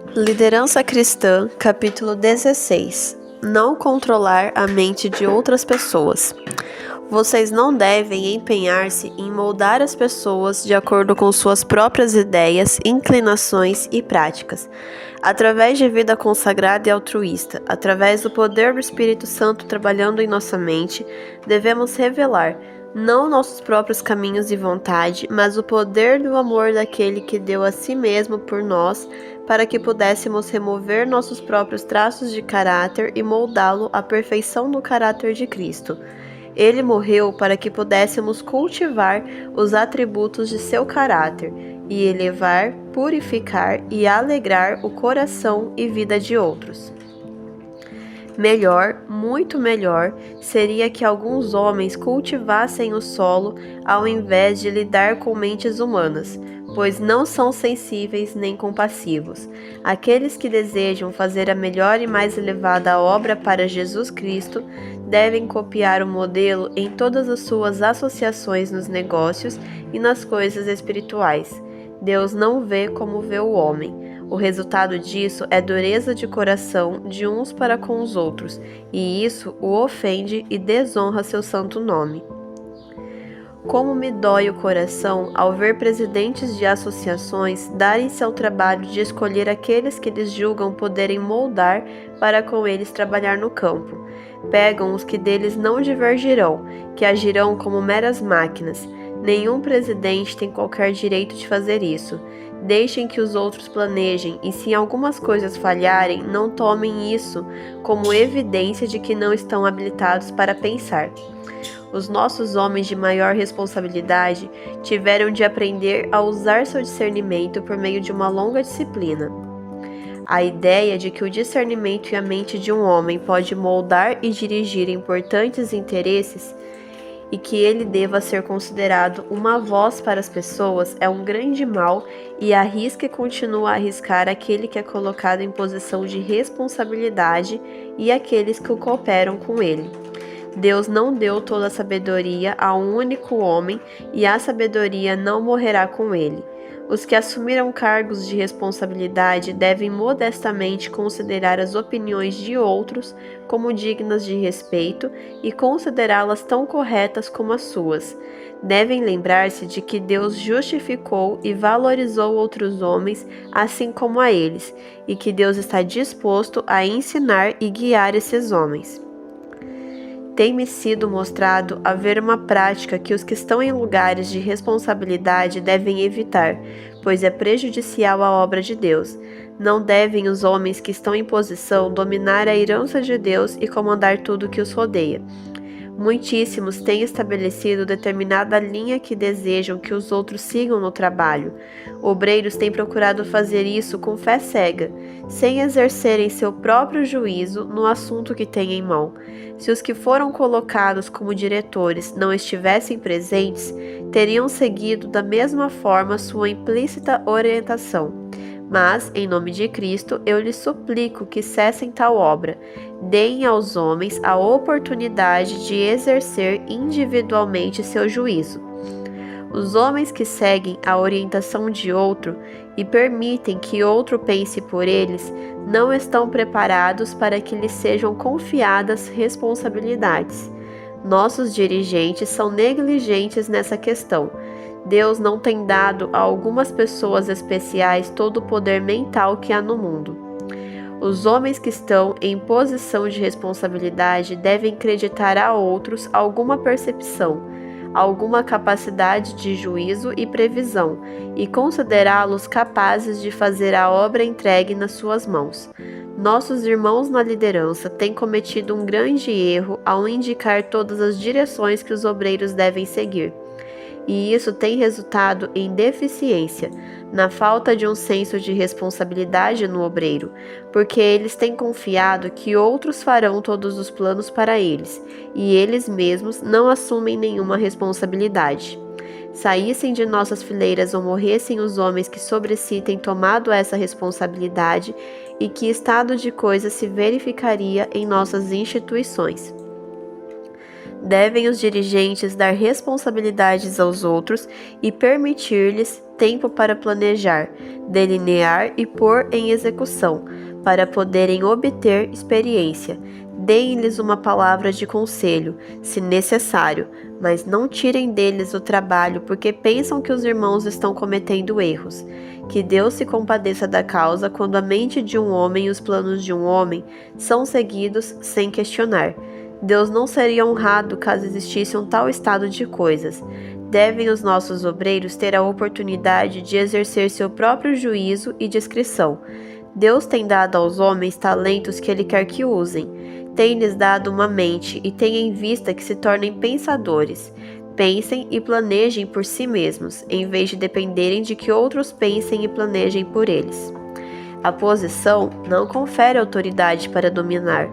Liderança Cristã, capítulo 16. Não controlar a mente de outras pessoas. Vocês não devem empenhar-se em moldar as pessoas de acordo com suas próprias ideias, inclinações e práticas. Através de vida consagrada e altruísta, através do poder do Espírito Santo trabalhando em nossa mente, devemos revelar não nossos próprios caminhos e vontade, mas o poder do amor daquele que deu a si mesmo por nós, para que pudéssemos remover nossos próprios traços de caráter e moldá-lo à perfeição do caráter de Cristo. Ele morreu para que pudéssemos cultivar os atributos de seu caráter e elevar, purificar e alegrar o coração e vida de outros. Melhor, muito melhor, seria que alguns homens cultivassem o solo ao invés de lidar com mentes humanas, pois não são sensíveis nem compassivos. Aqueles que desejam fazer a melhor e mais elevada obra para Jesus Cristo devem copiar o modelo em todas as suas associações nos negócios e nas coisas espirituais. Deus não vê como vê o homem. O resultado disso é dureza de coração de uns para com os outros, e isso o ofende e desonra seu santo nome. Como me dói o coração ao ver presidentes de associações darem-se ao trabalho de escolher aqueles que eles julgam poderem moldar para com eles trabalhar no campo. Pegam os que deles não divergirão, que agirão como meras máquinas. Nenhum presidente tem qualquer direito de fazer isso. Deixem que os outros planejem e, se algumas coisas falharem, não tomem isso como evidência de que não estão habilitados para pensar. Os nossos homens de maior responsabilidade tiveram de aprender a usar seu discernimento por meio de uma longa disciplina. A ideia de que o discernimento e a mente de um homem pode moldar e dirigir importantes interesses e que ele deva ser considerado uma voz para as pessoas é um grande mal e arrisca e continua a arriscar aquele que é colocado em posição de responsabilidade e aqueles que cooperam com ele. Deus não deu toda a sabedoria a um único homem e a sabedoria não morrerá com ele. Os que assumiram cargos de responsabilidade devem modestamente considerar as opiniões de outros como dignas de respeito e considerá-las tão corretas como as suas. Devem lembrar-se de que Deus justificou e valorizou outros homens assim como a eles, e que Deus está disposto a ensinar e guiar esses homens. Tem-me sido mostrado haver uma prática que os que estão em lugares de responsabilidade devem evitar, pois é prejudicial à obra de Deus. Não devem os homens que estão em posição dominar a herança de Deus e comandar tudo que os rodeia. Muitíssimos têm estabelecido determinada linha que desejam que os outros sigam no trabalho. Obreiros têm procurado fazer isso com fé cega, sem exercerem seu próprio juízo no assunto que têm em mão. Se os que foram colocados como diretores não estivessem presentes, teriam seguido da mesma forma sua implícita orientação. Mas, em nome de Cristo, eu lhes suplico que cessem tal obra. Deem aos homens a oportunidade de exercer individualmente seu juízo. Os homens que seguem a orientação de outro e permitem que outro pense por eles, não estão preparados para que lhes sejam confiadas responsabilidades. Nossos dirigentes são negligentes nessa questão. Deus não tem dado a algumas pessoas especiais todo o poder mental que há no mundo. Os homens que estão em posição de responsabilidade devem acreditar a outros alguma percepção, alguma capacidade de juízo e previsão, e considerá-los capazes de fazer a obra entregue nas suas mãos. Nossos irmãos na liderança têm cometido um grande erro ao indicar todas as direções que os obreiros devem seguir. E isso tem resultado em deficiência, na falta de um senso de responsabilidade no obreiro, porque eles têm confiado que outros farão todos os planos para eles, e eles mesmos não assumem nenhuma responsabilidade. Saíssem de nossas fileiras ou morressem os homens que sobre si têm tomado essa responsabilidade, e que estado de coisas se verificaria em nossas instituições. Devem os dirigentes dar responsabilidades aos outros e permitir-lhes tempo para planejar, delinear e pôr em execução, para poderem obter experiência. Deem-lhes uma palavra de conselho, se necessário, mas não tirem deles o trabalho porque pensam que os irmãos estão cometendo erros. Que Deus se compadeça da causa quando a mente de um homem e os planos de um homem são seguidos sem questionar. Deus não seria honrado caso existisse um tal estado de coisas. Devem os nossos obreiros ter a oportunidade de exercer seu próprio juízo e discrição. Deus tem dado aos homens talentos que Ele quer que usem. Tem-lhes dado uma mente e tem em vista que se tornem pensadores. Pensem e planejem por si mesmos, em vez de dependerem de que outros pensem e planejem por eles. A posição não confere autoridade para dominar.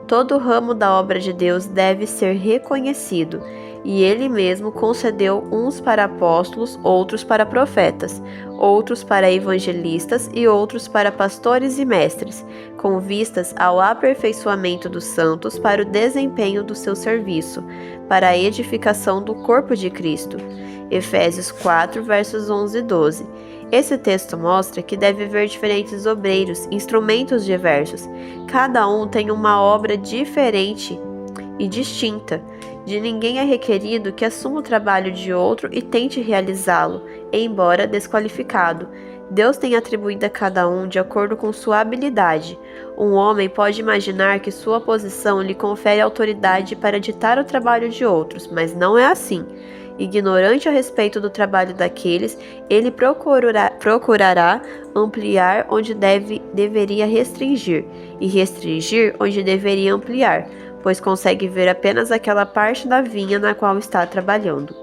Todo ramo da obra de Deus deve ser reconhecido, e Ele mesmo concedeu uns para apóstolos, outros para profetas, outros para evangelistas e outros para pastores e mestres, com vistas ao aperfeiçoamento dos santos para o desempenho do seu serviço, para a edificação do corpo de Cristo. Efésios 4, versos 11 e 12. Esse texto mostra que deve haver diferentes obreiros, instrumentos diversos. Cada um tem uma obra diferente e distinta. De ninguém é requerido que assuma o trabalho de outro e tente realizá-lo, embora desqualificado. Deus tem atribuído a cada um de acordo com sua habilidade. Um homem pode imaginar que sua posição lhe confere autoridade para ditar o trabalho de outros, mas não é assim. Ignorante a respeito do trabalho daqueles, ele procurará ampliar onde deveria restringir, e restringir onde deveria ampliar, pois consegue ver apenas aquela parte da vinha na qual está trabalhando.